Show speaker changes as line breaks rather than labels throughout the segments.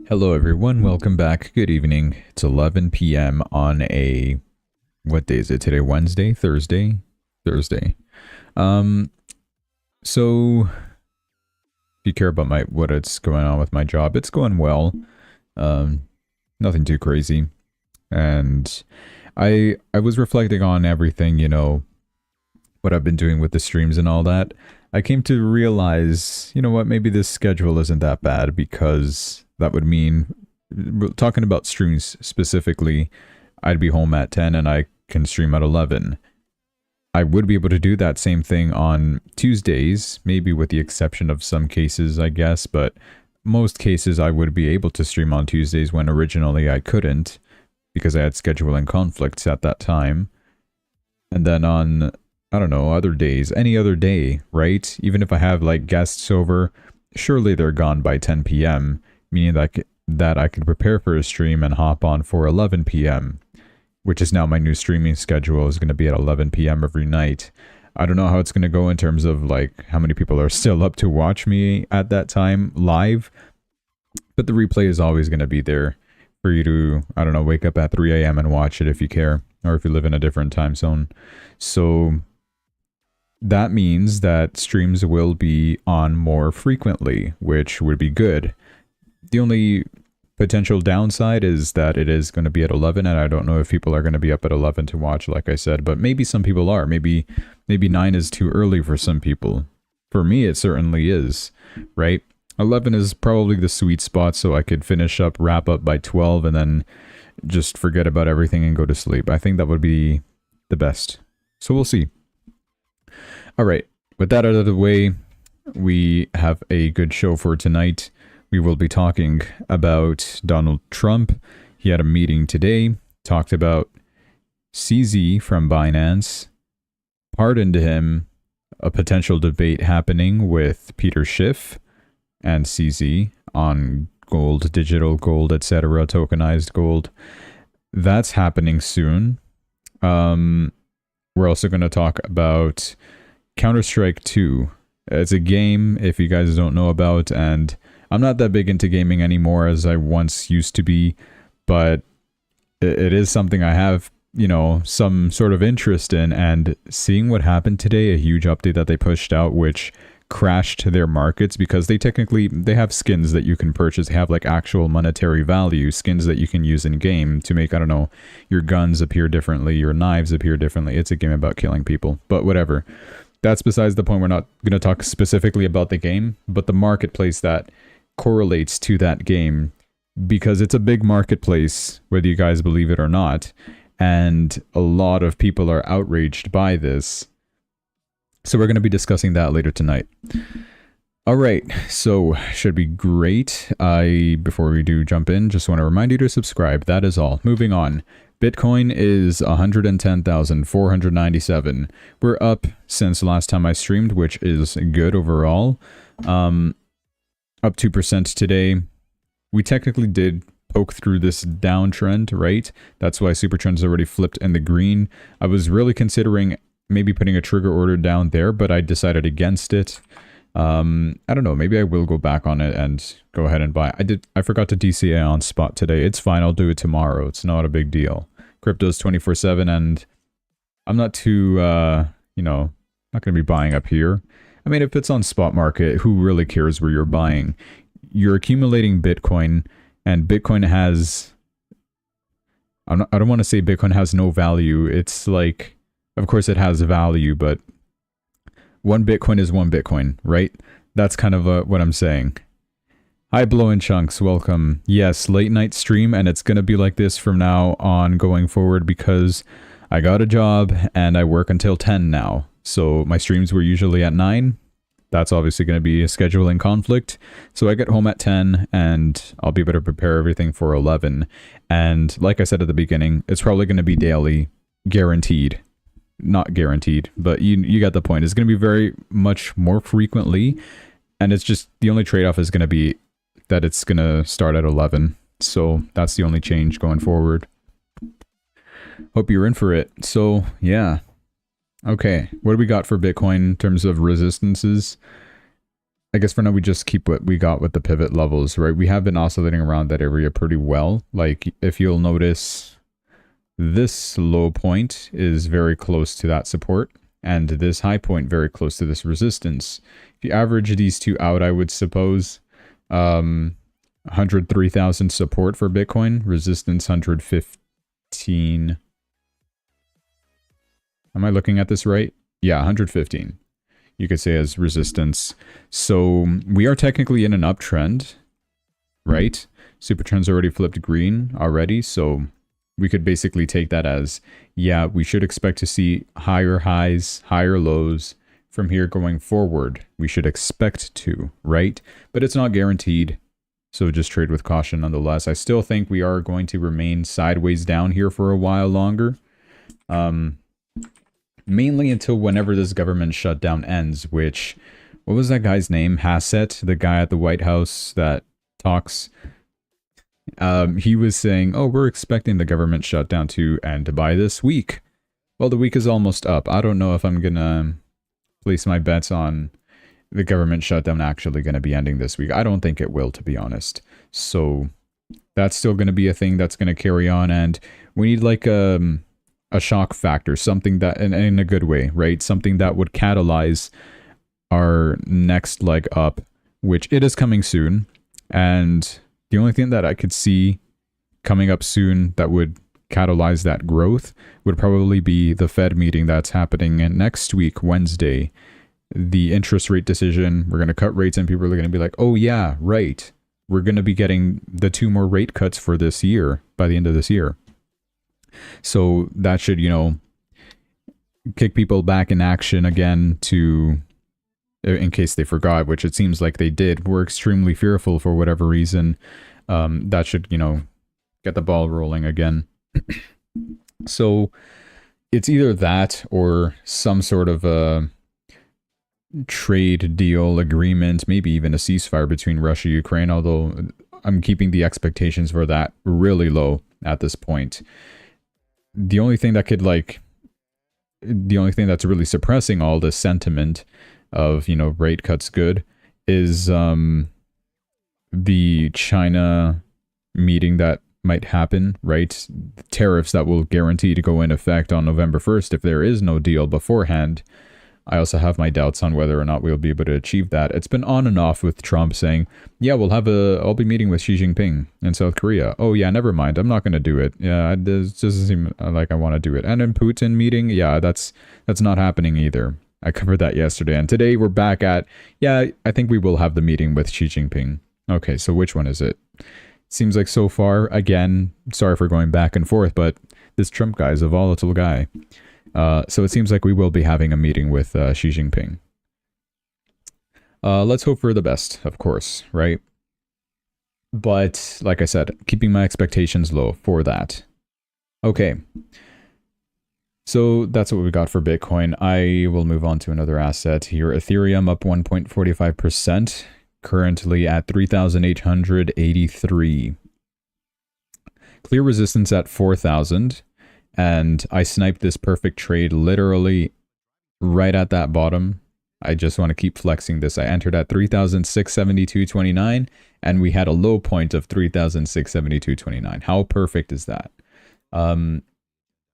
Hello everyone, welcome back. Good evening. It's 11 p.m. on a what day is it today? Wednesday, Thursday, Thursday. Um so if you care about my what's going on with my job, it's going well. Um Nothing too crazy. And I was reflecting on everything, what I've been doing with the streams and all that. I came to realize, you know what, maybe this schedule isn't that bad because that would mean, talking about streams specifically, I'd be home at 10 and I can stream at 11. I would be able to do that same thing on Tuesdays, maybe with the exception of some cases, I guess, but most cases I would be able to stream on Tuesdays when originally I couldn't because I had scheduling conflicts at that time. And then on, I don't know, other days, any other day, right? Even if I have like guests over, surely they're gone by 10 p.m., meaning that I could prepare for a stream and hop on for 11 p.m., which is now my new streaming schedule is going to be at 11 p.m. every night. I don't know how it's going to go in terms of like how many people are still up to watch me at that time live, but the replay is always going to be there for you to, I don't know, wake up at 3 a.m. and watch it if you care, or if you live in a different time zone. So that means that streams will be on more frequently, which would be good. The only potential downside is that it is going to be at 11, and I don't know if people are going to be up at 11 to watch, like I said, but maybe some people are. Maybe 9 is too early for some people. For me, it certainly is, right? 11 is probably the sweet spot, so I could wrap up by 12, and then just forget about everything and go to sleep. I think that would be the best. So we'll see. All right, with that out of the way, we have a good show for tonight. We will be talking about Donald Trump. He had a meeting today, talked about CZ from Binance, pardoned him, a potential debate happening with Peter Schiff and CZ on gold, digital gold, etc., tokenized gold. That's happening soon. We're also going to talk about Counter-Strike 2. It's a game, if you guys don't know about, and I'm not that big into gaming anymore as I once used to be, but it is something I have, some sort of interest in, and seeing what happened today, a huge update that they pushed out, which crashed their markets because they have skins that you can purchase. They have like actual monetary value, skins that you can use in game to make, I don't know, your guns appear differently, your knives appear differently. It's a game about killing people, but whatever. That's besides the point. We're not going to talk specifically about the game, but the marketplace that correlates to that game, because it's a big marketplace, whether you guys believe it or not, and a lot of people are outraged by this. So we're going to be discussing that later tonight. All right, so should be great. Before we do jump in, just want to remind you to subscribe. That is all. Moving on. Bitcoin is 110,497. We're up since last time I streamed, which is good overall. Up 2% today. We technically did poke through this downtrend, right? That's why super trend's already flipped in the green. I was really considering maybe putting a trigger order down there, but I decided against it. I don't know, maybe I will go back on it and go ahead and buy. I forgot to DCA on spot today. It's fine, I'll do it tomorrow. It's not a big deal. Crypto's 24/7, and I'm not too, not going to be buying up here. I mean, if it's on spot market, who really cares where you're buying? You're accumulating Bitcoin, and Bitcoin has, I don't want to say Bitcoin has no value. It's like, of course it has value, but one Bitcoin is one Bitcoin, right? That's kind of what I'm saying. Hi, Blowin' Chunks, welcome. Yes, late night stream, and it's going to be like this from now on going forward because I got a job and I work until 10 now. So my streams were usually at 9. That's obviously going to be a scheduling conflict. So I get home at 10 and I'll be able to prepare everything for 11. And like I said at the beginning, it's probably going to be daily, guaranteed. Not guaranteed, but you got the point. It's going to be very much more frequently. And it's just, the only trade-off is going to be that it's going to start at 11. So that's the only change going forward. Hope you're in for it. So yeah. Okay, what do we got for Bitcoin in terms of resistances? I guess for now we just keep what we got with the pivot levels, right? We have been oscillating around that area pretty well. Like if you'll notice, this low point is very close to that support, and this high point very close to this resistance. If you average these two out, I would suppose 103,000 support for Bitcoin, resistance 115. Am I looking at this right? Yeah, 115. You could say as resistance. So we are technically in an uptrend, right? Supertrend's already flipped green already, so we could basically take that as, yeah, we should expect to see higher highs, higher lows from here going forward. We should expect to, right? But it's not guaranteed, so just trade with caution nonetheless. I still think we are going to remain sideways down here for a while longer. Mainly until whenever this government shutdown ends, which, what was that guy's name? Hassett, the guy at the White House that talks. He was saying, oh, we're expecting the government shutdown to end by this week. Well, the week is almost up. I don't know if I'm going to place my bets on the government shutdown actually going to be ending this week. I don't think it will, to be honest. So that's still going to be a thing that's going to carry on, and we need like a shock factor, something that, in a good way, right? Something that would catalyze our next leg up, which it is coming soon. And the only thing that I could see coming up soon that would catalyze that growth would probably be the Fed meeting that's happening next week, Wednesday. The interest rate decision, we're going to cut rates and people are going to be like, oh yeah, right. We're going to be getting the 2 more rate cuts for this year by the end of this year. So that should, you know, kick people back in action again to, in case they forgot, which it seems like they did. We're extremely fearful for whatever reason. That should, you know, get the ball rolling again. So it's either that or some sort of a trade deal agreement, maybe even a ceasefire between Russia and Ukraine, although I'm keeping the expectations for that really low at this point. The only thing that could the only thing that's really suppressing all this sentiment of, you know, rate cuts good is the China meeting that might happen, right? Tariffs that will guarantee to go in effect on November 1st if there is no deal beforehand. I also have my doubts on whether or not we'll be able to achieve that. It's been on and off with Trump saying, yeah, I'll be meeting with Xi Jinping in South Korea. Oh yeah, never mind. I'm not going to do it. Yeah, it doesn't seem like I want to do it. And in Putin meeting, yeah, that's not happening either. I covered that yesterday. And today we're back at, yeah, I think we will have the meeting with Xi Jinping. Okay, so which one is it? Seems like so far, again, sorry for going back and forth, but this Trump guy is a volatile guy. So it seems like we will be having a meeting with Xi Jinping. Let's hope for the best, of course, right? But like I said, keeping my expectations low for that. Okay. So that's what we got for Bitcoin. I will move on to another asset here. Ethereum up 1.45%, currently at 3,883. Clear resistance at 4,000. And I sniped this perfect trade literally right at that bottom. I just want to keep flexing this. I entered at 3,672.29 and we had a low point of 3,672.29. How perfect is that?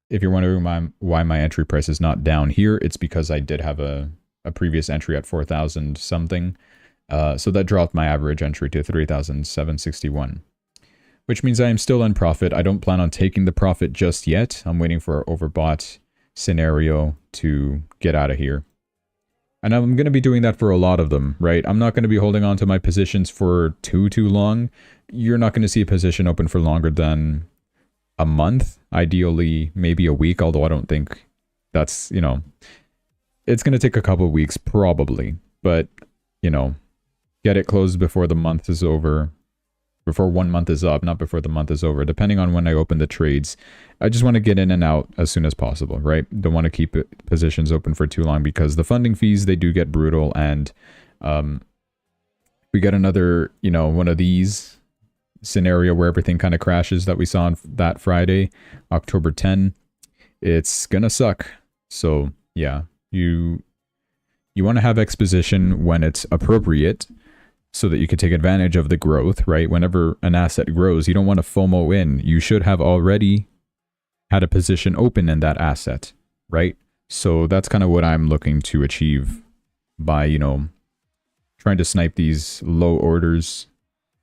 If you're wondering why my entry price is not down here, it's because I did have a previous entry at 4,000 something. So that dropped my average entry to 3,761. Which means I am still in profit. I don't plan on taking the profit just yet. I'm waiting for an overbought scenario to get out of here. And I'm going to be doing that for a lot of them, right? I'm not going to be holding on to my positions for too long. You're not going to see a position open for longer than a month. Ideally, maybe a week, although I don't think that's, you know, it's going to take a couple of weeks probably. But, you know, get it closed before the month is over. Before 1 month is up, not before the month is over, depending on when I open the trades. I just want to get in and out as soon as possible, right? Don't want to keep positions open for too long because the funding fees, they do get brutal. And we get another, you know, one of these scenario where everything kind of crashes that we saw on that Friday, October 10. It's going to suck. So yeah, you You want to have exposition when it's appropriate so that you can take advantage of the growth, right? Whenever an asset grows, you don't want to FOMO in. You should have already had a position open in that asset, right? So that's kind of what I'm looking to achieve by, you know, trying to snipe these low orders,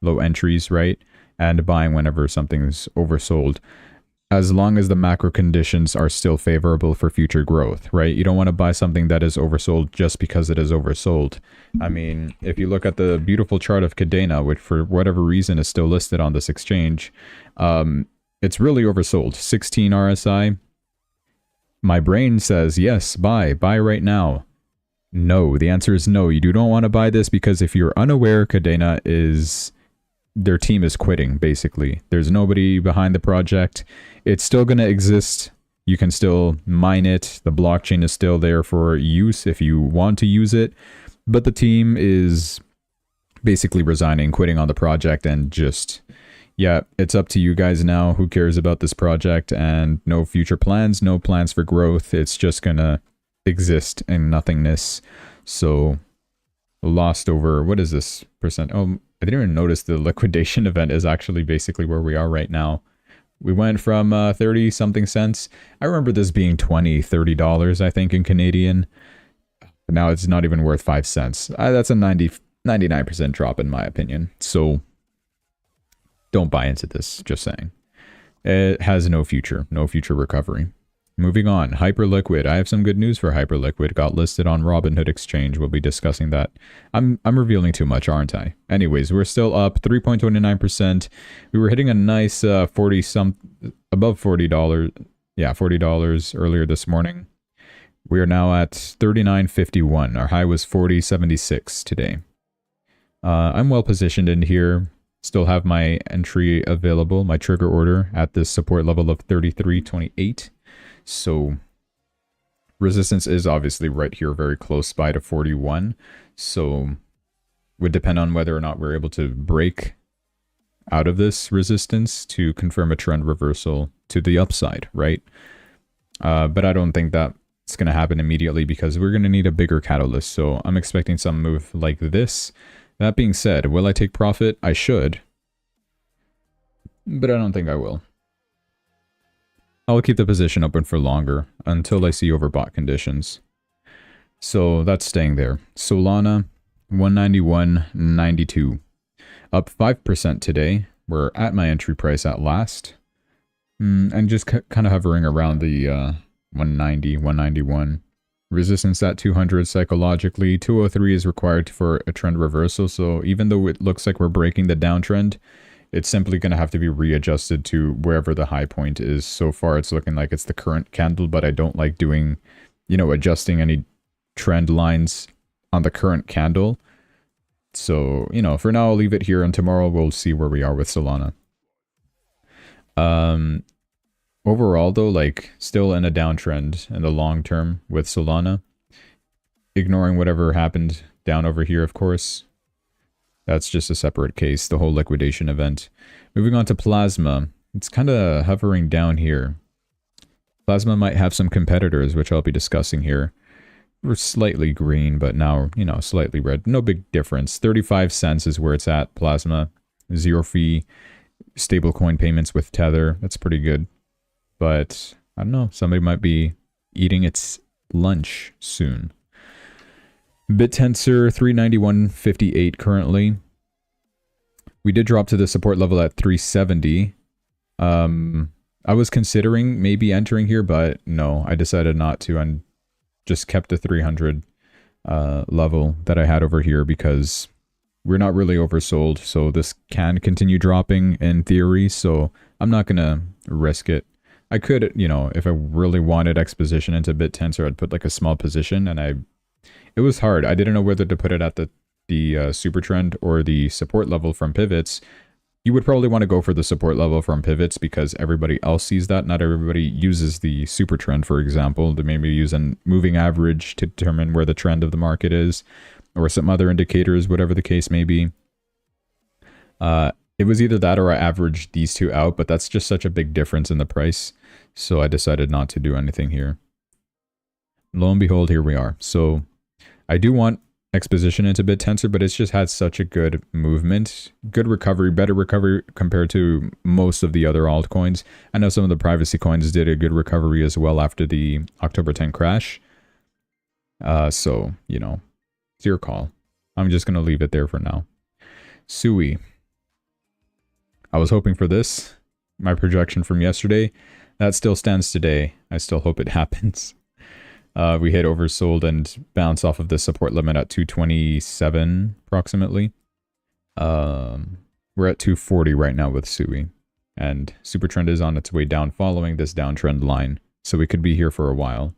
low entries, right? And buying whenever something's oversold. As long as the macro conditions are still favorable for future growth, right? You don't want to buy something that is oversold just because it is oversold. I mean, if you look at the beautiful chart of Cadena, which for whatever reason is still listed on this exchange, it's really oversold. 16 RSI. My brain says, yes, buy right now. No, the answer is no. You don't want to buy this because if you're unaware, Cadena is... their team is quitting, basically. There's nobody behind the project. It's still going to exist. You can still mine it. The blockchain is still there for use if you want to use it. But the team is basically resigning, quitting on the project, and just, yeah, it's up to you guys now. Who cares about this project? And no future plans, no plans for growth. It's just going to exist in nothingness. So, lost over, what is this percent? Oh, I didn't even notice the liquidation event is actually basically where we are right now. We went from 30 something cents. I remember this being $20, I think, in Canadian. Now it's not even worth 5 cents. That's a 99% drop in my opinion. So don't buy into this, just saying. It has no future recovery. Moving on, Hyperliquid. I have some good news for Hyperliquid. Got listed on Robinhood Exchange. We'll be discussing that. I'm revealing too much, aren't I? Anyways, we're still up 3.29%. We were hitting a nice above $40. Yeah, $40 earlier this morning. We are now at 39.51. Our high was 40.76 today. I'm well positioned in here. Still have my entry available, my trigger order at this support level of 33.28. So resistance is obviously right here, very close by to 41. So would depend on whether or not we're able to break out of this resistance to confirm a trend reversal to the upside, right? But I don't think that it's going to happen immediately because we're going to need a bigger catalyst. So I'm expecting some move like this. That being said, will I take profit? I should, but I don't think I will. I'll keep the position open for longer until I see overbought conditions. So that's staying there. Solana, 191.92. Up 5% today. We're at my entry price at last. And just kind of hovering around the 190, 191. Resistance at 200 psychologically. 203 is required for a trend reversal. So even though it looks like we're breaking the downtrend, it's simply going to have to be readjusted to wherever the high point is. So far, it's looking like it's the current candle, but I don't like doing, you know, adjusting any trend lines on the current candle. So, you know, for now, I'll leave it here, and tomorrow we'll see where we are with Solana. Overall, though, like, still in a downtrend in the long term with Solana. Ignoring whatever happened down over here, of course. That's just a separate case, the whole liquidation event. Moving on to Plasma. It's kind of hovering down here. Plasma might have some competitors, which I'll be discussing here. We're slightly green, but now, you know, slightly red. No big difference. 35 cents is where it's at. Plasma. 0 fee. Stablecoin payments with Tether. That's pretty good. But, I don't know. Somebody might be eating its lunch soon. BitTensor 391.58 currently. We did drop to the support level at 370. I was considering maybe entering here, but no, I decided not to and just kept the 300 level that I had over here because we're not really oversold. So this can continue dropping in theory. So I'm not going to risk it. I could, you know, if I really wanted exposition into BitTensor, I'd put like a small position, and it was hard. I didn't know whether to put it at the super trend or the support level from pivots. You would probably want to go for the support level from pivots because everybody else sees that. Not everybody uses the super trend, for example. They maybe use a moving average to determine where the trend of the market is, or some other indicators, whatever the case may be. It was either that or I averaged these two out, but that's just such a big difference in the price. So I decided not to do anything here. Lo and behold, here we are. So I do want exposition into BitTensor, but it's just had such a good movement, good recovery, better recovery compared to most of the other altcoins. I know some of the privacy coins did a good recovery as well after the October 10 crash. So, you know, it's your call. I'm just going to leave it there for now. Sui. I was hoping for this. My projection from yesterday, that still stands today. I still hope it happens. We hit oversold and bounce off of the support limit at 227 approximately. We're at 240 right now with Sui. And super trend is on its way down following this downtrend line. So we could be here for a while.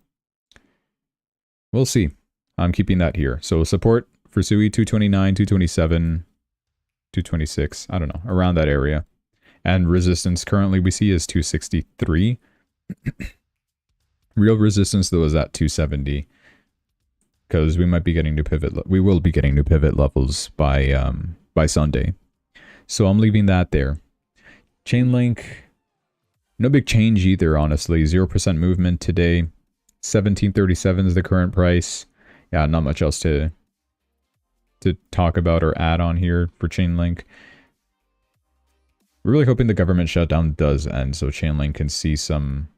We'll see. I'm keeping that here. So support for Sui 229, 227, 226. I don't know. Around that area. And resistance currently we see is 263. Real resistance though is at 270. Because we might be getting new pivot. We will be getting new pivot levels by Sunday. So I'm leaving that there. Chainlink. No big change either, honestly. 0% movement today. 1737 is the current price. Yeah, not much else to talk about or add on here for Chainlink. We're really hoping the government shutdown does end so Chainlink can see some,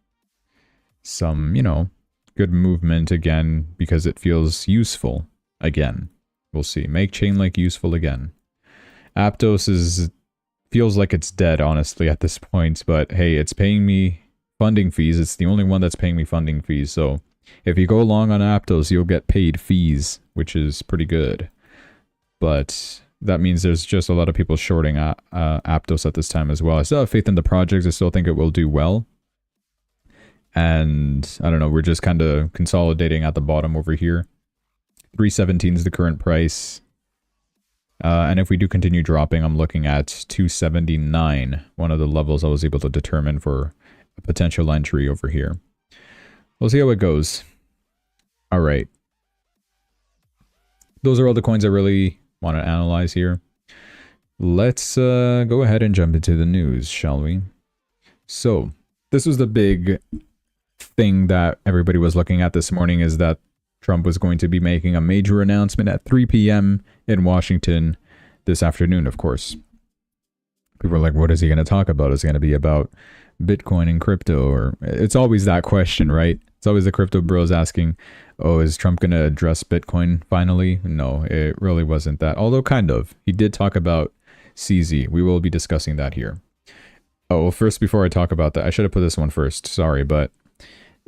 you know, good movement again because it feels useful again. We'll see. Make Chainlink useful again. Aptos feels like it's dead, honestly, at this point, but hey, it's paying me funding fees. It's the only one that's paying me funding fees, so if you go long on Aptos, you'll get paid fees, which is pretty good. But that means there's just a lot of people shorting Aptos at this time as well. I still have faith in the project. I still think it will do well. And I don't know, we're just kind of consolidating at the bottom over here. 317 is the current price. And if we do continue dropping, I'm looking at 279, one of the levels I was able to determine for a potential entry over here. We'll see how it goes. All right. Those are all the coins I really want to analyze here. Let's go ahead and jump into the news, shall we? So, this was the big thing that everybody was looking at this morning, is that Trump was going to be making a major announcement at 3 p.m. in Washington this afternoon, of course. People are like, what is he going to talk about? Is it going to be about Bitcoin and crypto? Or it's always that question, right? It's always the crypto bros asking, oh, is Trump going to address Bitcoin finally? No, it really wasn't that. Although kind of. He did talk about CZ. We will be discussing that here. Oh, well, first, before I talk about that, I should have put this one first. Sorry, but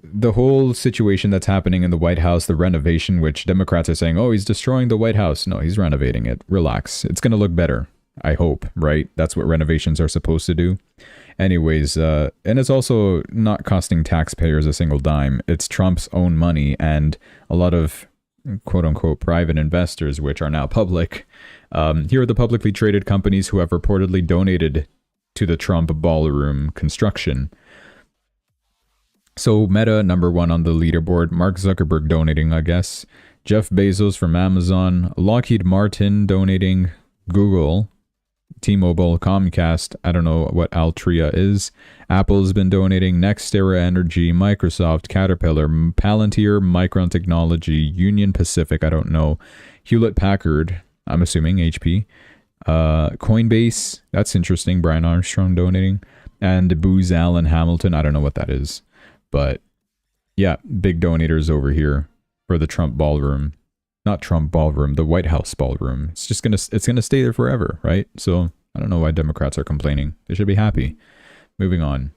the whole situation that's happening in the White House, the renovation, which Democrats are saying, oh, he's destroying the White House. No, he's renovating it. Relax. It's going to look better, I hope, right? That's what renovations are supposed to do. Anyways, and it's also not costing taxpayers a single dime. It's Trump's own money, and a lot of quote-unquote private investors, which are now public. Here are the publicly traded companies who have reportedly donated to the Trump ballroom construction. So Meta, number one on the leaderboard. Mark Zuckerberg donating, I guess. Jeff Bezos from Amazon. Lockheed Martin donating. Google. T-Mobile, Comcast, I don't know what Altria is. Apple's been donating. NextEra Energy, Microsoft, Caterpillar, Palantir, Micron Technology, Union Pacific, I don't know. Hewlett-Packard, I'm assuming HP. Coinbase, that's interesting. Brian Armstrong donating. And Booz Allen Hamilton, I don't know what that is. But yeah, big donators over here for the Trump ballroom. Not Trump ballroom, the White House ballroom. It's gonna stay there forever, right? So I don't know why Democrats are complaining. They should be happy. Moving on.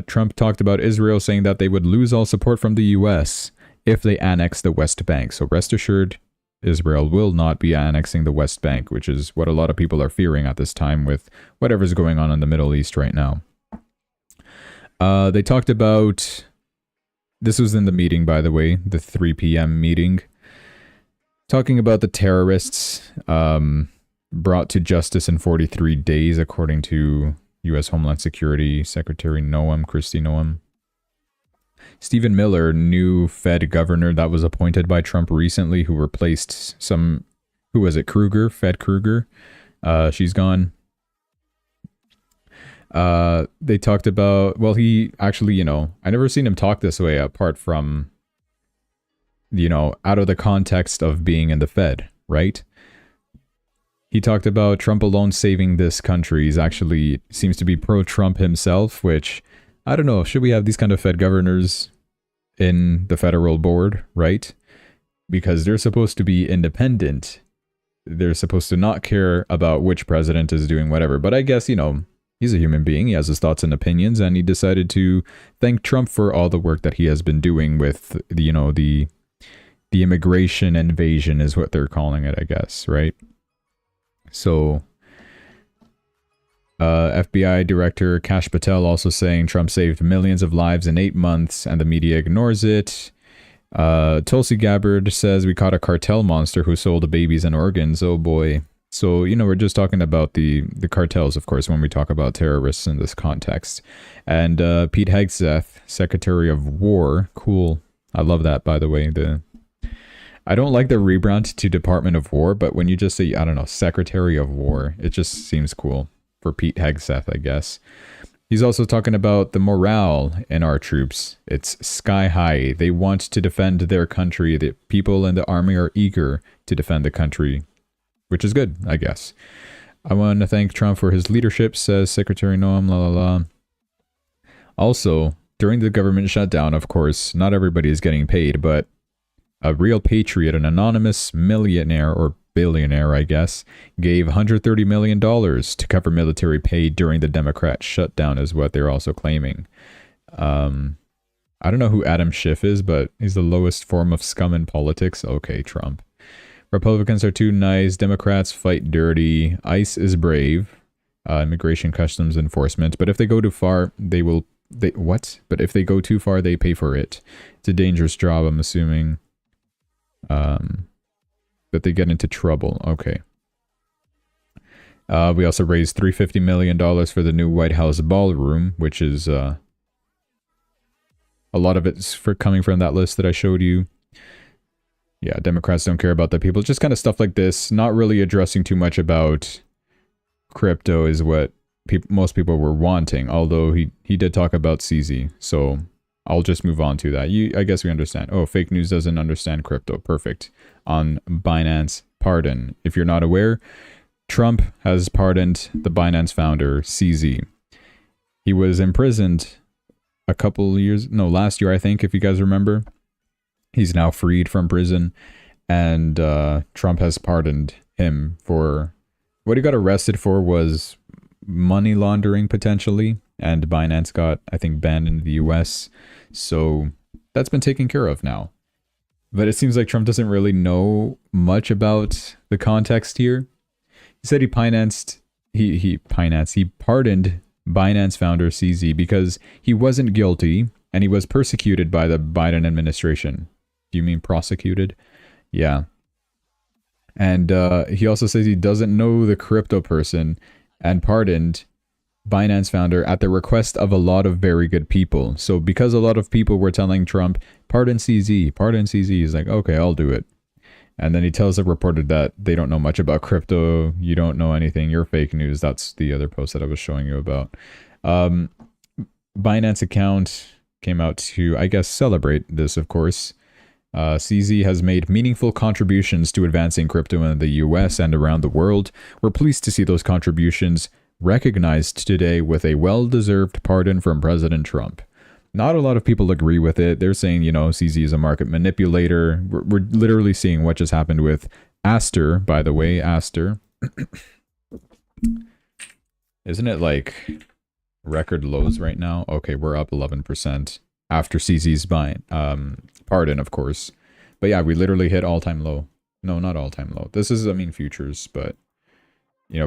Trump talked about Israel, saying that they would lose all support from the U.S. if they annex the West Bank. So rest assured, Israel will not be annexing the West Bank, which is what a lot of people are fearing at this time with whatever's going on in the Middle East right now. They talked about... This was in the meeting, by the way, the 3 p.m. meeting. Talking about the terrorists brought to justice in 43 days, according to U.S. Homeland Security Secretary Kristi Noem. Stephen Miller, new Fed governor that was appointed by Trump recently, who replaced who was it, Fed Kruger. She's gone. They talked about, well, he actually, I never seen him talk this way apart from out of the context of being in the Fed, right? He talked about Trump alone saving this country. He's actually seems to be pro-Trump himself, which I don't know. Should we have these kind of Fed governors in the federal board, right? Because they're supposed to be independent. They're supposed to not care about which president is doing whatever. But I guess, he's a human being. He has his thoughts and opinions, and he decided to thank Trump for all the work that he has been doing with, the immigration invasion is what they're calling it, I guess, right? So, FBI Director Kash Patel also saying Trump saved millions of lives in 8 months, and the media ignores it. Tulsi Gabbard says we caught a cartel monster who sold babies and organs. Oh boy. So, we're just talking about the cartels, of course, when we talk about terrorists in this context. And Pete Hegseth, Secretary of War. Cool. I love that, by the way. I don't like the rebrand to Department of War, but when you just say, I don't know, Secretary of War, it just seems cool for Pete Hegseth, I guess. He's also talking about the morale in our troops. It's sky high. They want to defend their country. The people in the army are eager to defend the country, which is good, I guess. I want to thank Trump for his leadership, says Secretary Noam, la la la. Also, during the government shutdown, of course, not everybody is getting paid, but a real patriot, an anonymous millionaire or billionaire, I guess, gave $130 million to cover military pay during the Democrat shutdown, is what they're also claiming. I don't know who Adam Schiff is, but he's the lowest form of scum in politics. Okay, Trump. Republicans are too nice. Democrats fight dirty. ICE is brave. Immigration Customs Enforcement. But if they go too far, what? But if they go too far, they pay for it. It's a dangerous job, I'm assuming. That they get into trouble. Okay. We also raised $350 million for the new White House ballroom, which is a lot of it's coming from that list that I showed you. Yeah, Democrats don't care about the people. Just kind of stuff like this. Not really addressing too much about crypto is what most people were wanting. Although he did talk about CZ. So I'll just move on to that. I guess we understand. Oh, fake news doesn't understand crypto. Perfect. On Binance pardon. If you're not aware, Trump has pardoned the Binance founder, CZ. He was imprisoned last year, I think, if you guys remember. He's now freed from prison, and Trump has pardoned him for what he got arrested for was money laundering potentially, and Binance got, I think, banned in the US. So that's been taken care of now. But it seems like Trump doesn't really know much about the context here. He said he pardoned Binance founder CZ because he wasn't guilty and he was persecuted by the Biden administration. Do you mean prosecuted? Yeah. And he also says he doesn't know the crypto person and pardoned Binance founder at the request of a lot of very good people. So because a lot of people were telling Trump, pardon CZ, he's like, okay, I'll do it. And then he tells the reporter that they don't know much about crypto. You don't know anything. You're fake news. That's the other post that I was showing you about. Binance account came out to, I guess, celebrate this, of course. CZ has made meaningful contributions to advancing crypto in the US and around the world. We're pleased to see those contributions recognized today with a well-deserved pardon from President Trump. Not a lot of people agree with it. They're saying, CZ is a market manipulator. We're literally seeing what just happened with Aster, by the way. Aster. Isn't it like record lows right now? Okay, we're up 11% after CZ's pardon, of course. But yeah, we literally hit all-time low. No, not all-time low. This is, futures, but,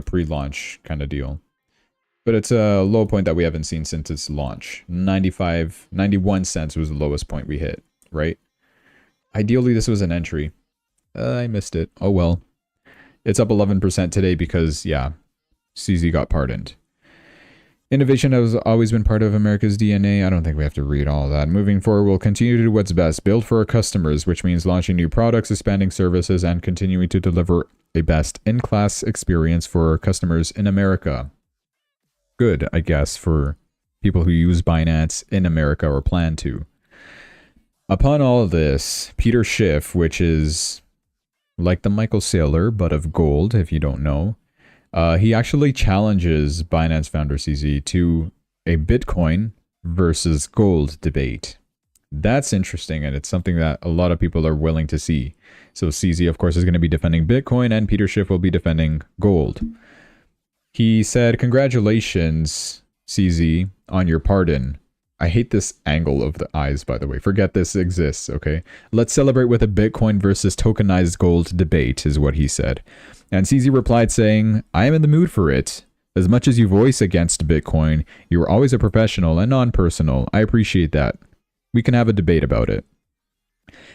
pre-launch kind of deal. But it's a low point that we haven't seen since its launch. 91 cents was the lowest point we hit, right? Ideally, this was an entry. I missed it. Oh well. It's up 11% today because, yeah, CZ got pardoned. Innovation has always been part of America's DNA. I don't think we have to read all that. Moving forward, we'll continue to do what's best. Build for our customers, which means launching new products, expanding services, and continuing to deliver a best-in-class experience for our customers in America. Good, I guess, for people who use Binance in America or plan to. Upon all this, Peter Schiff, which is like the Michael Saylor, but of gold, if you don't know, he actually challenges Binance founder CZ to a Bitcoin versus gold debate. That's interesting, and it's something that a lot of people are willing to see. So CZ, of course, is going to be defending Bitcoin, and Peter Schiff will be defending gold. He said, "Congratulations, CZ, on your pardon." I hate this angle of the eyes, by the way. Forget this exists, okay? "Let's celebrate with a Bitcoin versus tokenized gold debate," is what he said. And CZ replied saying, "I am in the mood for it. As much as you voice against Bitcoin, you are always a professional and non-personal. I appreciate that. We can have a debate about it."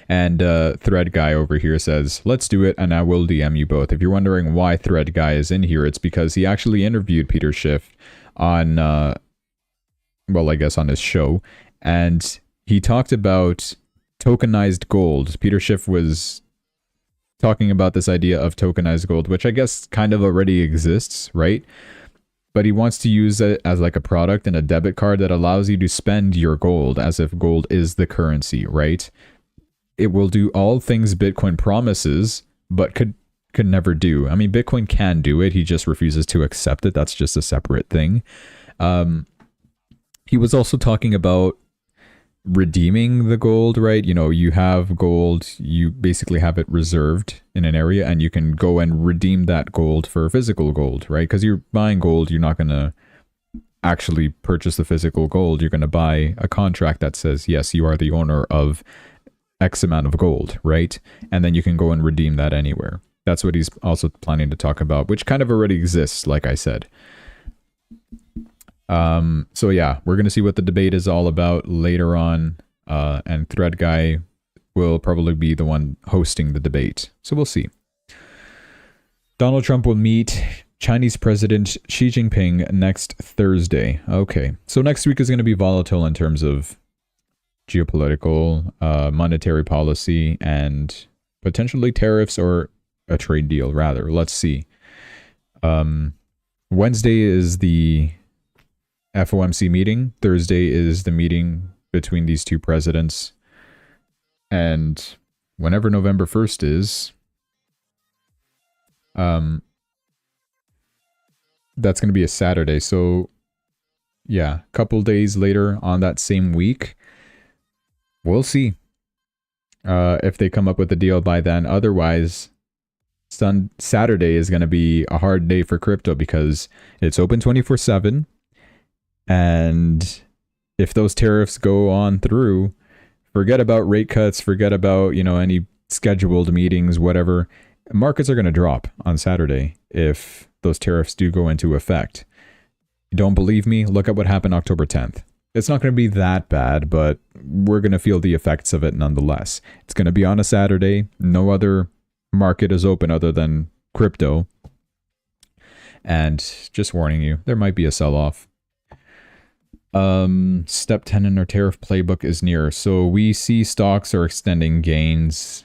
And Thread Guy over here says, "Let's do it, and I will DM you both." If you're wondering why Thread Guy is in here, it's because he actually interviewed Peter Schiff on, well, I guess on his show, and he talked about tokenized gold. Peter Schiff was talking about this idea of tokenized gold, which I guess kind of already exists, right? But he wants to use it as like a product and a debit card that allows you to spend your gold as if gold is the currency, right? It will do all things Bitcoin promises, but could never do. I mean, Bitcoin can do it. He just refuses to accept it. That's just a separate thing. He was also talking about redeeming the gold, right? You know, you have gold, you basically have it reserved in an area, and you can go and redeem that gold for physical gold, right? Because you're buying gold, you're not going to actually purchase the physical gold. You're going to buy a contract that says, yes, you are the owner of X amount of gold, right? And then you can go and redeem that anywhere. That's what he's also planning to talk about, which kind of already exists, like I said. So yeah, we're going to see what the debate is all about later on. And Thread Guy will probably be the one hosting the debate. So we'll see. Donald Trump will meet Chinese President Xi Jinping next Thursday. Okay. So next week is going to be volatile in terms of geopolitical, monetary policy, and potentially tariffs or a trade deal, rather. Let's see. Wednesday is the FOMC meeting. Thursday is the meeting between these two presidents. And whenever November 1st is, that's going to be a Saturday. So yeah, a couple days later on that same week, we'll see if they come up with a deal by then. Otherwise, Saturday is going to be a hard day for crypto because it's open 24/7. And if those tariffs go on through, forget about rate cuts, forget about, you know, any scheduled meetings, whatever. Markets are going to drop on Saturday if those tariffs do go into effect. You don't believe me? Look at what happened October 10th. It's not going to be that bad, but we're going to feel the effects of it nonetheless. It's going to be on a Saturday. No other market is open other than crypto. And just warning you, there might be a sell-off. Step 10 in our tariff playbook is near. So we see stocks are extending gains.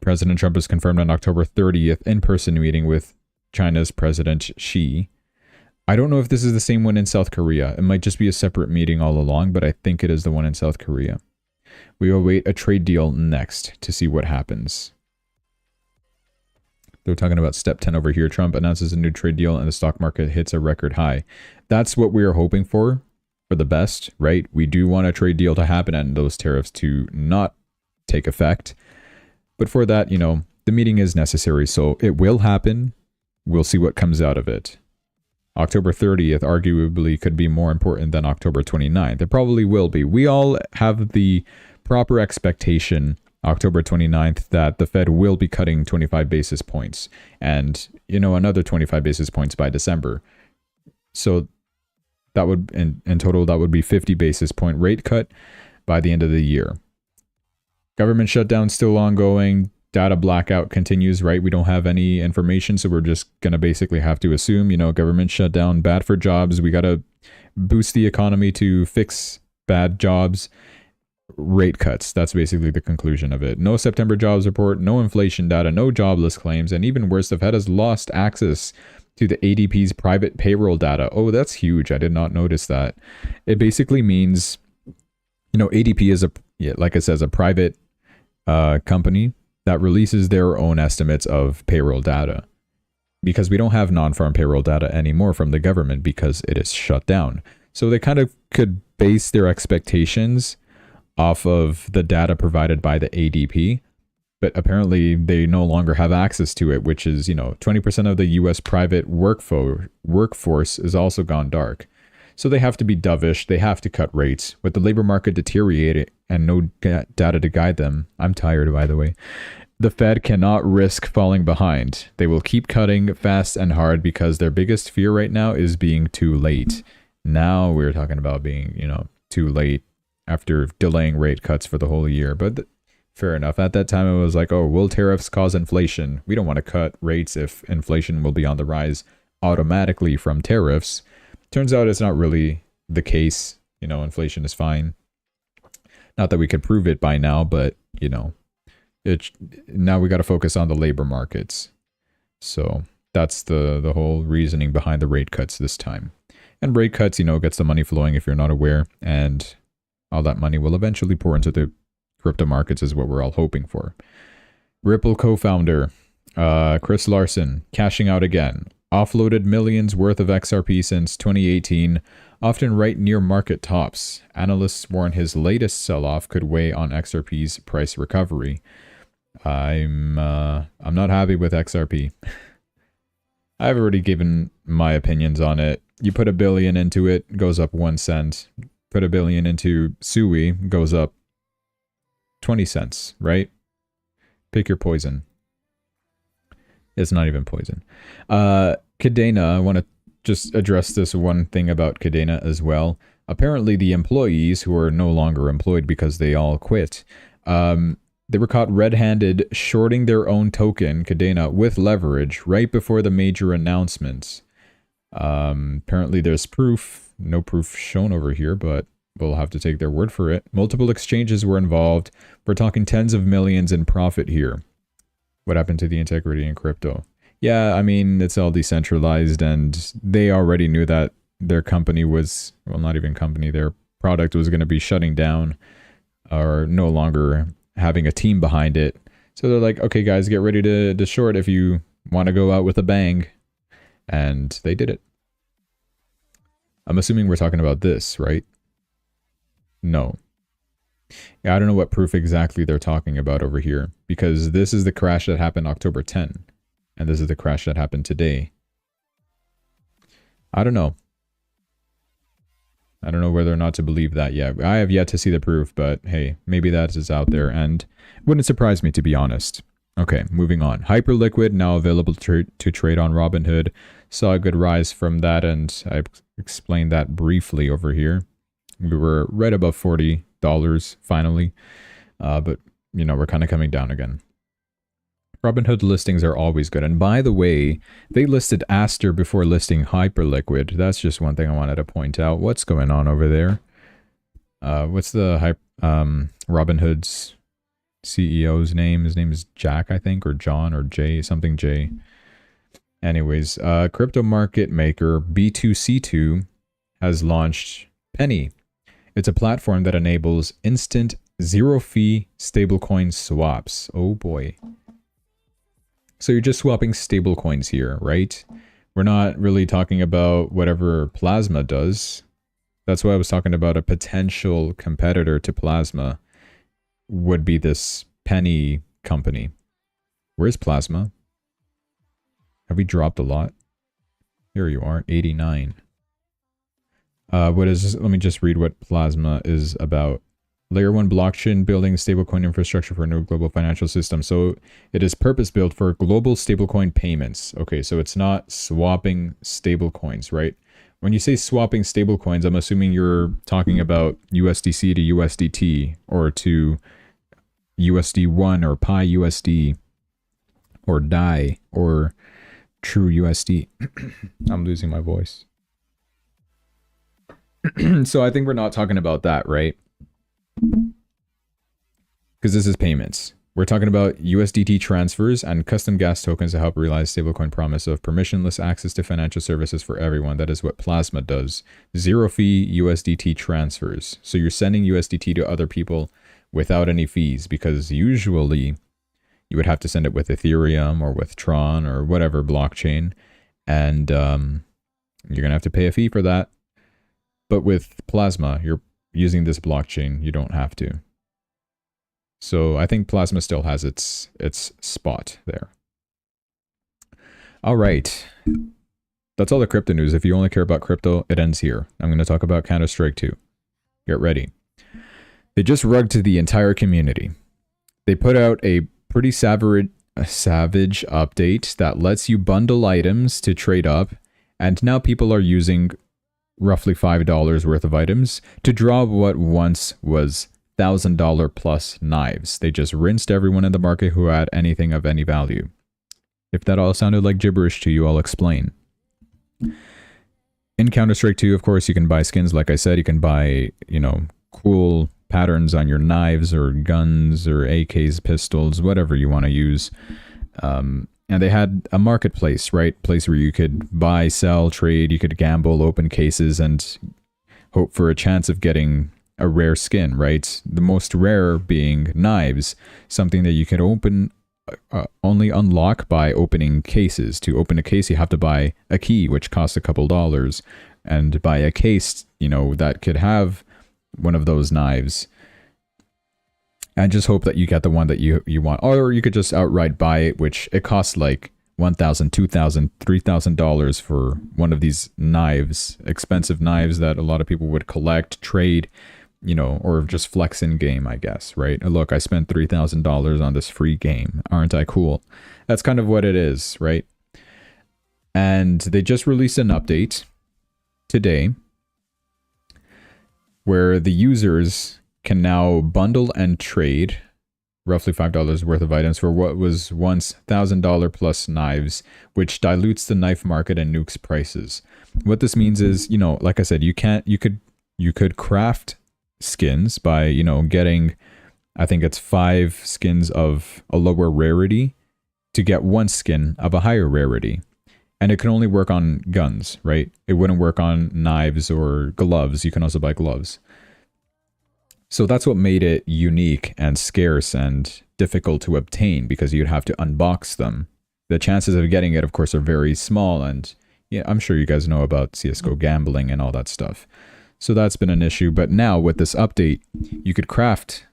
President Trump has confirmed on October 30th in-person meeting with China's President Xi. I don't know if this is the same one in South Korea. It might just be a separate meeting all along, but I think it is the one in South Korea. We await a trade deal next to see what happens. They're talking about step 10 over here. Trump announces a new trade deal and the stock market hits a record high. That's what we are hoping for the best, right? We do want a trade deal to happen and those tariffs to not take effect. But for that, you know, the meeting is necessary. So it will happen. We'll see what comes out of it. October 30th arguably could be more important than October 29th. It probably will be. We all have the proper expectation October 29th that the Fed will be cutting 25 basis points and, you know, another 25 basis points by December. So that would, in total, that would be 50 basis point rate cut by the end of the year. Government shutdown still ongoing. Data blackout continues, right? We don't have any information, so we're just going to basically have to assume, you know, government shutdown, bad for jobs. We got to boost the economy to fix bad jobs. Rate cuts. That's basically the conclusion of it. No September jobs report, no inflation data, no jobless claims, and even worse, the Fed has lost access to the ADP's private payroll data. Oh, that's huge. I did not notice that. It basically means, you know, ADP is yeah, like it says, a private company that releases their own estimates of payroll data, because we don't have non-farm payroll data anymore from the government because it is shut down. So they kind of could base their expectations off of the data provided by the ADP, but apparently they no longer have access to it, which is, 20% of the US private workforce is also gone dark. So they have to be dovish, they have to cut rates. With the labor market deteriorating and no data to guide them, I'm tired, by the way, the Fed cannot risk falling behind. They will keep cutting fast and hard because their biggest fear right now is being too late. Now we're talking about being, too late after delaying rate cuts for the whole year. But fair enough. At that time, it was like, oh, will tariffs cause inflation? We don't want to cut rates if inflation will be on the rise automatically from tariffs. Turns out it's not really the case. Inflation is fine. Not that we could prove it by now, but, now we got to focus on the labor markets. So that's the whole reasoning behind the rate cuts this time. And rate cuts, gets the money flowing if you're not aware. And all that money will eventually pour into the crypto markets is what we're all hoping for. Ripple co-founder Chris Larsen cashing out again. Offloaded millions worth of XRP since 2018, often right near market tops. Analysts warn his latest sell-off could weigh on XRP's price recovery. I'm not happy with XRP. I've already given my opinions on it. You put $1 billion into it, goes up 1 cent. Put $1 billion into SUI, goes up 20 cents, right? Pick your poison. It's not even poison. Cadena, I want to just address this one thing about Cadena as well. Apparently the employees who are no longer employed because they all quit, they were caught red-handed shorting their own token, Cadena, with leverage right before the major announcements. Apparently there's proof. No proof shown over here, but we'll have to take their word for it. Multiple exchanges were involved. We're talking tens of millions in profit here. What happened to the integrity in crypto? Yeah, I mean, it's all decentralized, and they already knew that their company was, well, not even company, their product was going to be shutting down or no longer having a team behind it. So they're like, okay, guys, get ready to short if you want to go out with a bang. And they did it. I'm assuming we're talking about this, right? No. Yeah, I don't know what proof exactly they're talking about over here, because this is the crash that happened October 10, and this is the crash that happened today. I don't know. I don't know whether or not to believe that yet. I have yet to see the proof, but hey, maybe that is out there, and it wouldn't surprise me, to be honest. Okay, moving on. Hyperliquid, now available to trade on Robinhood. Saw a good rise from that, and I explained that briefly over here. We were right above $40 finally, but, we're kind of coming down again. Robinhood listings are always good. And by the way, they listed Aster before listing Hyperliquid. That's just one thing I wanted to point out. What's going on over there? What's the Robinhood's CEO's name? His name is Jack, I think, or John, or Jay, something Jay. Anyways, crypto market maker B2C2 has launched Penny. It's a platform that enables instant zero-fee stablecoin swaps. Oh boy. So you're just swapping stablecoins here, right? We're not really talking about whatever Plasma does. That's why I was talking about a potential competitor to Plasma would be this Penny company. Where's Plasma? Have we dropped a lot? Here you are, 89. What is this? Let me just read what Plasma is about. Layer 1 blockchain building stablecoin infrastructure for a new global financial system. So it is purpose-built for global stablecoin payments. Okay, so it's not swapping stablecoins, right? When you say swapping stablecoins, I'm assuming you're talking about USDC to USDT or to USD1 or Pi USD or DAI or True USD. I'm losing my voice. So I think we're not talking about that, right? Because this is payments. We're talking about USDT transfers and custom gas tokens to help realize stablecoin promise of permissionless access to financial services for everyone. That is what Plasma does. Zero fee USDT transfers. So you're sending USDT to other people without any fees, because usually you would have to send it with Ethereum or with Tron or whatever blockchain, and you're going to have to pay a fee for that. But with Plasma, you're using this blockchain, you don't have to. So I think Plasma still has its spot there. All right. That's all the crypto news. If you only care about crypto, it ends here. I'm going to talk about Counter-Strike 2. Get ready. They just rugged the entire community. They put out a pretty savage update that lets you bundle items to trade up, and now people are using roughly $5 worth of items to draw what once was $1,000 plus knives. They just rinsed everyone in the market who had anything of any value. If that all sounded like gibberish to you, I'll explain. In Counter-Strike 2, of course, you can buy skins. Like I said, you can buy, cool patterns on your knives or guns or AKs, pistols, whatever you want to use. And they had a marketplace, right? Place where you could buy, sell, trade, you could gamble, open cases, and hope for a chance of getting a rare skin, right? The most rare being knives, something that you can only unlock by opening cases. To open a case, you have to buy a key, which costs a couple dollars, and buy a case, that could have one of those knives, and just hope that you get the one that you want. Or you could just outright buy it, which it costs like $1,000, $2,000, $3,000 for one of these knives, expensive knives that a lot of people would collect, trade, or just flex in game, I guess, right? Look, I spent $3,000 on this free game. Aren't I cool? That's kind of what it is, right? And they just released an update today where the users can now bundle and trade roughly $5 worth of items for what was once $1,000 plus knives, which dilutes the knife market and nukes prices. What this means is, like I said, you could craft skins by, getting, I think it's 5 skins of a lower rarity to get 1 skin of a higher rarity. And it can only work on guns, right? It wouldn't work on knives or gloves. You can also buy gloves. So that's what made it unique and scarce and difficult to obtain, because you'd have to unbox them. The chances of getting it, of course, are very small. And yeah, I'm sure you guys know about CSGO gambling and all that stuff. So that's been an issue. But now with this update, you could craft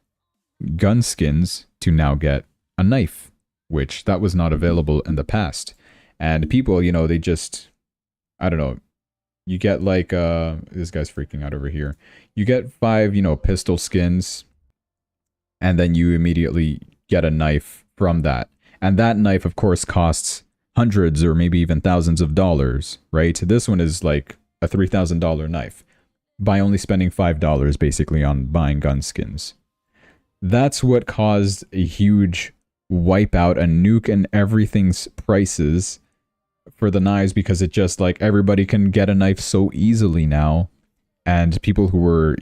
gun skins to now get a knife, which that was not available in the past. And people, they just, I don't know, you get like, this guy's freaking out over here. You get 5, pistol skins, and then you immediately get a knife from that. And that knife, of course, costs hundreds or maybe even thousands of dollars, right? This one is like a $3,000 knife by only spending $5 basically on buying gun skins. That's what caused a huge wipeout and nuke in everything's prices for the knives, because it just like everybody can get a knife so easily now, and people who were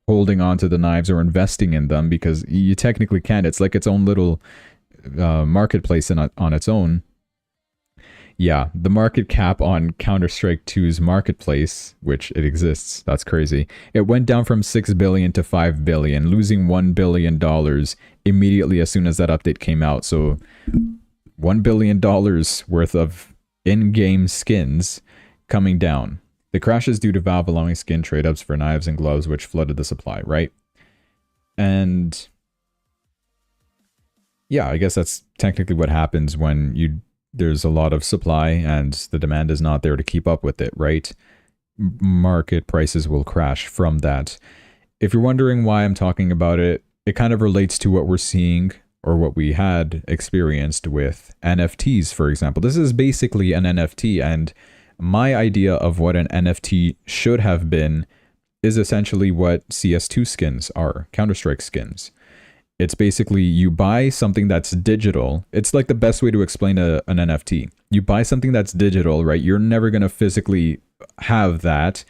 holding on to the knives or investing in them, because you technically can't, it's like its own little marketplace on its own. Yeah, the market cap on Counter-Strike 2's marketplace, which it exists, that's crazy, it went down from 6 billion to 5 billion, losing $1 billion immediately as soon as that update came out. So $1 billion worth of in-game skins coming down. The crash is due to Valve allowing skin trade-ups for knives and gloves, which flooded the supply, right? And yeah, I guess that's technically what happens when there's a lot of supply and the demand is not there to keep up with it, right? Market prices will crash from that. If you're wondering why I'm talking about it, it kind of relates to what we're seeing, or what we had experienced with NFTs, for example. This is basically an NFT, and my idea of what an NFT should have been is essentially what CS2 skins are, Counter-Strike skins. It's basically you buy something that's digital. It's like the best way to explain an NFT. You buy something that's digital, right? You're never going to physically have that.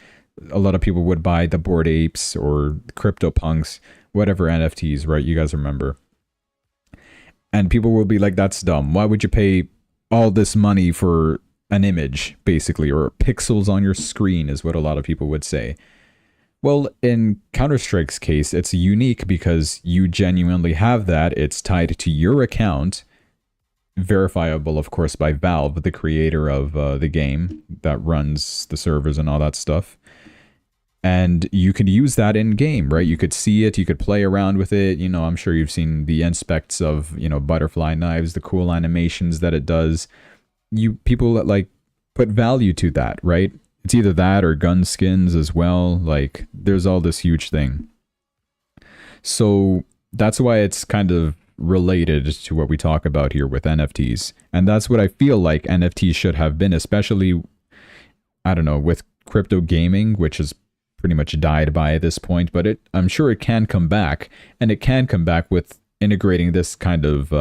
A lot of people would buy the Bored Apes or CryptoPunks, whatever NFTs, right? You guys remember. And people will be like, that's dumb. Why would you pay all this money for an image, basically, or pixels on your screen is what a lot of people would say. Well, in Counter-Strike's case, it's unique because you genuinely have that. It's tied to your account, verifiable, of course, by Valve, the creator of the game that runs the servers and all that stuff. And you could use that in game, right? You could see it, you could play around with it. You know, I'm sure you've seen the inspects of, you know, butterfly knives, the cool animations that it does. People that like put value to that, right? It's either that or gun skins as well. Like, there's all this huge thing. So that's why it's kind of related to what we talk about here with NFTs. And that's what I feel like NFTs should have been, especially, I don't know, with crypto gaming, which is pretty much died by this point, but I'm sure it can come back, and it can come back with integrating this kind of,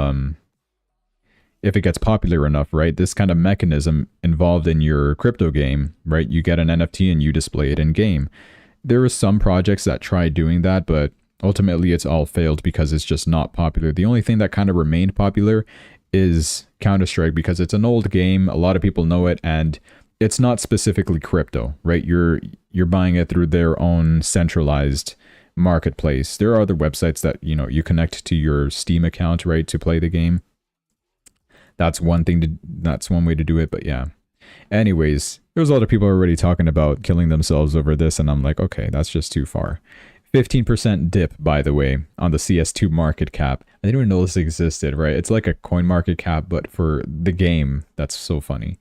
if it gets popular enough, right? This kind of mechanism involved in your crypto game, right? You get an NFT and you display it in game. There are some projects that try doing that, but ultimately it's all failed because it's just not popular. The only thing that kind of remained popular is Counter-Strike because it's an old game, a lot of people know it, and it's not specifically crypto, right? You're buying it through their own centralized marketplace. There are other websites that, you know, you connect to your Steam account, right, to play the game. That's one way to do it, but yeah. Anyways, there was a lot of people already talking about killing themselves over this, and I'm like, okay, that's just too far. 15% dip, by the way, on the CS2 market cap. I didn't even know this existed, right? It's like a coin market cap, but for the game. That's so funny.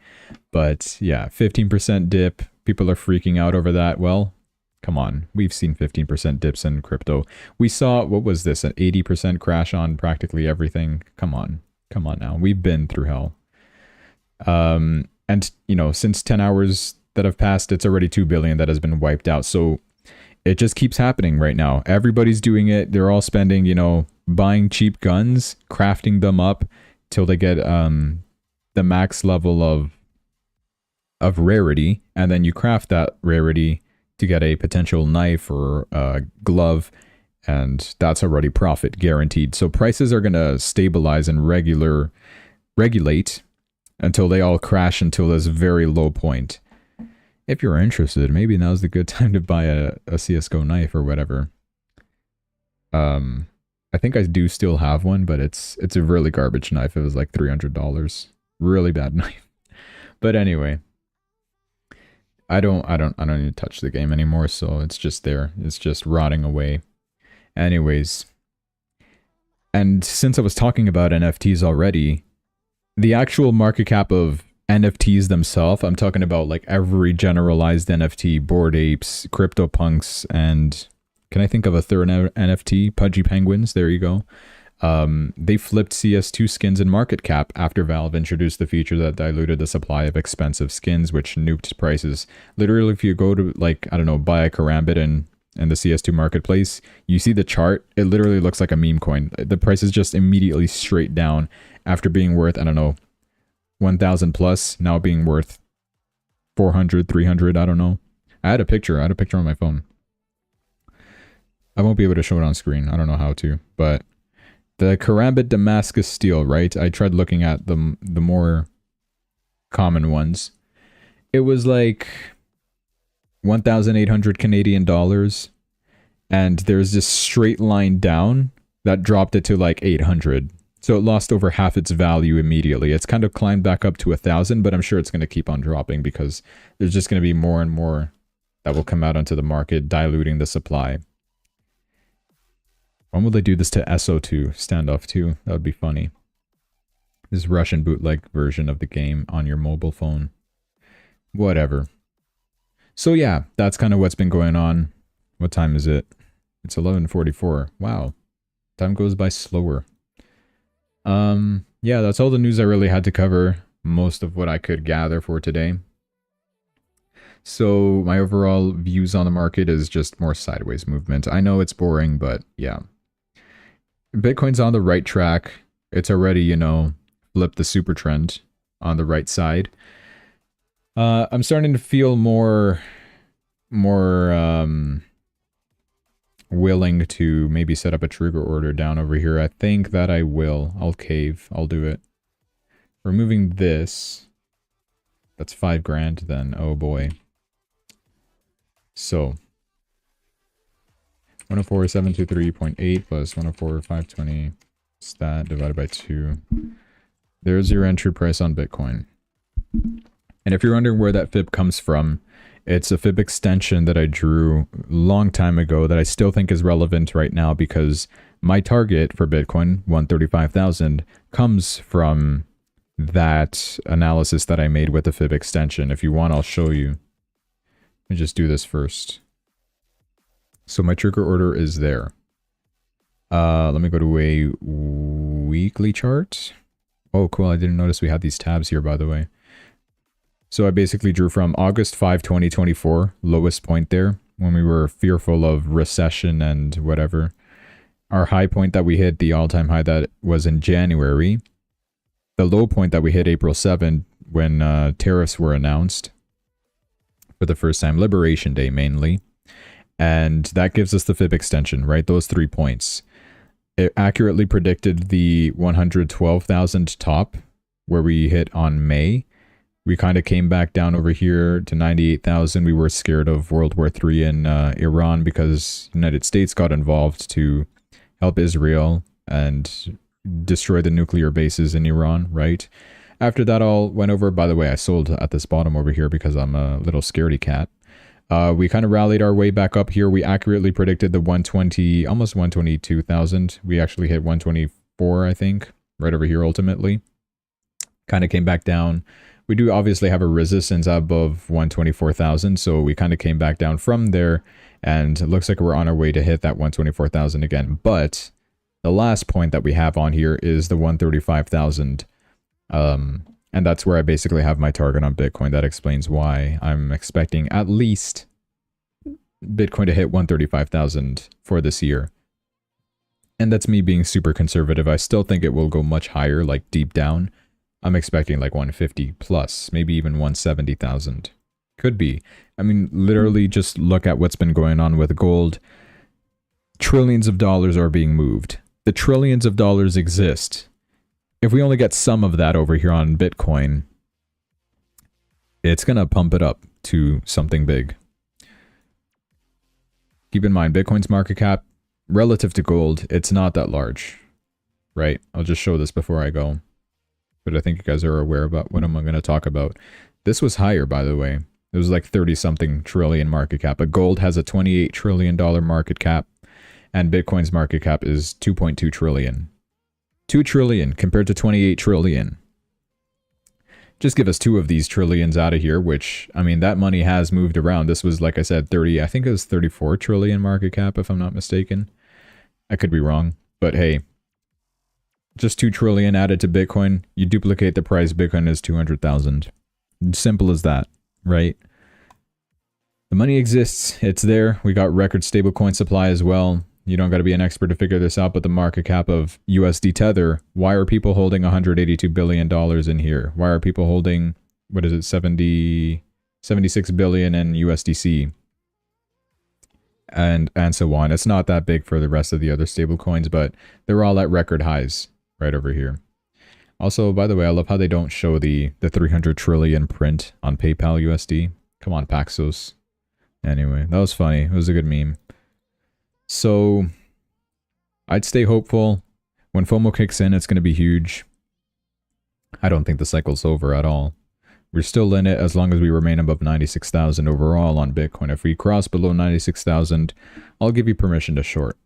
But yeah, 15% dip. People are freaking out over that. Well, come on. We've seen 15% dips in crypto. We saw, what was this, an 80% crash on practically everything? Come on. Come on now. We've been through hell. And, you know, since 10 hours that have passed, it's already 2 billion that has been wiped out. So it just keeps happening right now. Everybody's doing it. They're all spending, you know, buying cheap guns, crafting them up till they get the max level of rarity, and then you craft that rarity to get a potential knife or a glove, and that's already profit guaranteed. So prices are going to stabilize and regulate until they all crash until this very low point. If you're interested, maybe now's the good time to buy a CSGO knife or whatever. I think I do still have one, but it's a really garbage knife. It was like $300. Really bad knife. But anyway, I don't need to touch the game anymore, so it's just there. It's just rotting away. Anyways, and since I was talking about NFTs already, the actual market cap of NFTs themselves, I'm talking about like every generalized NFT, Bored Apes, CryptoPunks, and can I think of a third NFT? Pudgy Penguins, there you go. They flipped CS2 skins in market cap after Valve introduced the feature that diluted the supply of expensive skins, which nuked prices. Literally, if you go to, like, I don't know, buy a Karambit in the CS2 marketplace, you see the chart, it literally looks like a meme coin. The price is just immediately straight down after being worth, I don't know, 1,000 plus, now being worth 400, 300, I don't know. I had a picture on my phone. I won't be able to show it on screen. I don't know how to, but the Karambit Damascus Steel, right? I tried looking at the more common ones. It was like 1,800 Canadian dollars, and there's this straight line down that dropped it to like 800. So it lost over half its value immediately. It's kind of climbed back up to 1,000, but I'm sure it's going to keep on dropping because there's just going to be more and more that will come out onto the market, diluting the supply. When will they do this to SO2, Standoff 2? That would be funny. This Russian bootleg version of the game on your mobile phone. Whatever. So yeah, that's kind of what's been going on. What time is it? It's 11:44. Wow. Time goes by slower. Yeah, that's all the news I really had to cover. Most of what I could gather for today. So my overall views on the market is just more sideways movement. I know it's boring, but yeah. Bitcoin's on the right track. It's already, you know, flipped the super trend on the right side. I'm starting to feel more willing to maybe set up a trigger order down over here. I think that I will. I'll cave. I'll do it. Removing this. That's 5 grand then. Oh boy. So 104,723.8 plus 104,520 stat divided by 2. There's your entry price on Bitcoin. And if you're wondering where that fib comes from, it's a fib extension that I drew a long time ago that I still think is relevant right now because my target for Bitcoin, 135,000, comes from that analysis that I made with the fib extension. If you want, I'll show you. Let me just do this first. So my trigger order is there. Let me go to a weekly chart. Oh, cool. I didn't notice we had these tabs here, by the way. So I basically drew from August 5, 2024, lowest point there, when we were fearful of recession and whatever. Our high point that we hit, the all-time high that was in January. The low point that we hit April 7, when tariffs were announced. For the first time, Liberation Day mainly. And that gives us the fib extension, right? Those 3 points. It accurately predicted the 112,000 top, where we hit on May. We kind of came back down over here to 98,000. We were scared of World War III in Iran because the United States got involved to help Israel and destroy the nuclear bases in Iran, right? After that all went over, by the way, I sold at this bottom over here because I'm a little scaredy cat. We kind of rallied our way back up here. We accurately predicted the 120, almost 122,000. We actually hit 124, I think, right over here ultimately. Kind of came back down. We do obviously have a resistance above 124,000, so we kind of came back down from there, and it looks like we're on our way to hit that 124,000 again. But the last point that we have on here is the 135,000, and that's where I basically have my target on Bitcoin. That explains why I'm expecting at least Bitcoin to hit 135,000 for this year. And that's me being super conservative. I still think it will go much higher, like deep down. I'm expecting like 150 plus, maybe even 170,000. Could be. I mean, literally just look at what's been going on with gold. Trillions of dollars are being moved. The trillions of dollars exist. If we only get some of that over here on Bitcoin, it's going to pump it up to something big. Keep in mind, Bitcoin's market cap, relative to gold, it's not that large, right? I'll just show this before I go. But I think you guys are aware about what I'm going to talk about. This was higher, by the way. It was like 30-something trillion market cap. But gold has a $28 trillion market cap. And Bitcoin's market cap is 2.2 trillion. 2 trillion compared to 28 trillion. Just give us 2 of these trillions out of here, which, I mean, that money has moved around. This was, like I said, I think it was 34 trillion market cap, if I'm not mistaken. I could be wrong. But hey, just 2 trillion added to Bitcoin. You duplicate the price, Bitcoin is 200,000. Simple as that, right? The money exists. It's there. We got record stablecoin supply as well. You don't got to be an expert to figure this out, but the market cap of USD Tether, why are people holding $182 billion in here? Why are people holding, what is it, 76 billion in USDC? And so on. It's not that big for the rest of the other stable coins, but they're all at record highs right over here. Also, by the way, I love how they don't show the 300 trillion print on PayPal USD. Come on, Paxos. Anyway, that was funny. It was a good meme. So, I'd stay hopeful. When FOMO kicks in, it's going to be huge. I don't think the cycle's over at all. We're still in it as long as we remain above 96,000 overall on Bitcoin. If we cross below 96,000, I'll give you permission to short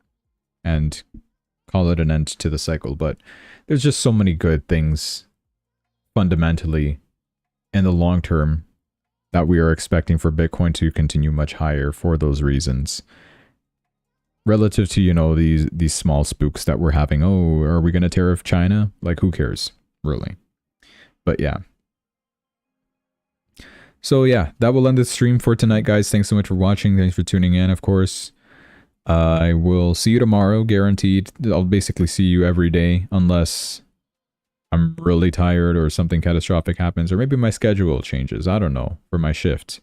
and call it an end to the cycle. But there's just so many good things fundamentally in the long term that we are expecting for Bitcoin to continue much higher for those reasons. Relative to, you know, these small spooks that we're having. Oh, are we going to tariff China? Like, who cares, really? But yeah. So yeah, that will end the stream for tonight, guys. Thanks so much for watching. Thanks for tuning in, of course. I will see you tomorrow, guaranteed. I'll basically see you every day, unless I'm really tired or something catastrophic happens, or maybe my schedule changes. I don't know, for my shift.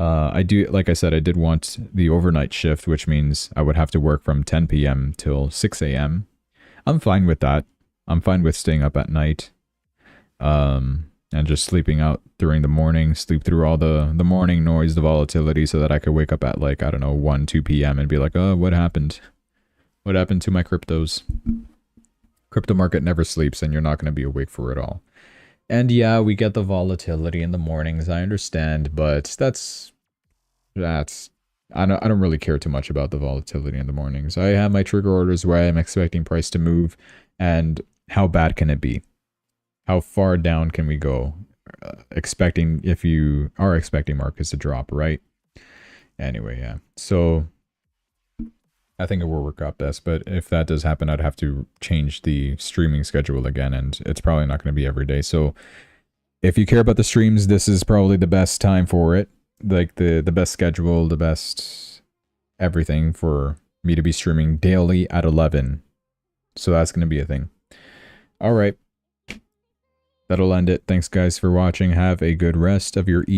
I do, like I said, I did want the overnight shift, which means I would have to work from 10 p.m. till 6 a.m. I'm fine with that. I'm fine with staying up at night. and just sleeping out during the morning, sleep through all the morning noise, the volatility, so that I could wake up at like, I don't know, 1, 2 p.m. and be like, oh, what happened? What happened to my cryptos? Crypto market never sleeps, and you're not going to be awake for it all. And yeah, we get the volatility in the mornings, I understand, but that's I don't really care too much about the volatility in the mornings. I have my trigger orders where I'm expecting price to move, and how bad can it be? How far down can we go? Expecting, if you are expecting markets to drop, right? Anyway, yeah. So I think it will work out best, but if that does happen, I'd have to change the streaming schedule again, and it's probably not going to be every day. So if you care about the streams, this is probably the best time for it. Like the best schedule, the best everything for me to be streaming daily at 11. So that's going to be a thing. All right. That'll end it. Thanks guys for watching. Have a good rest of your evening.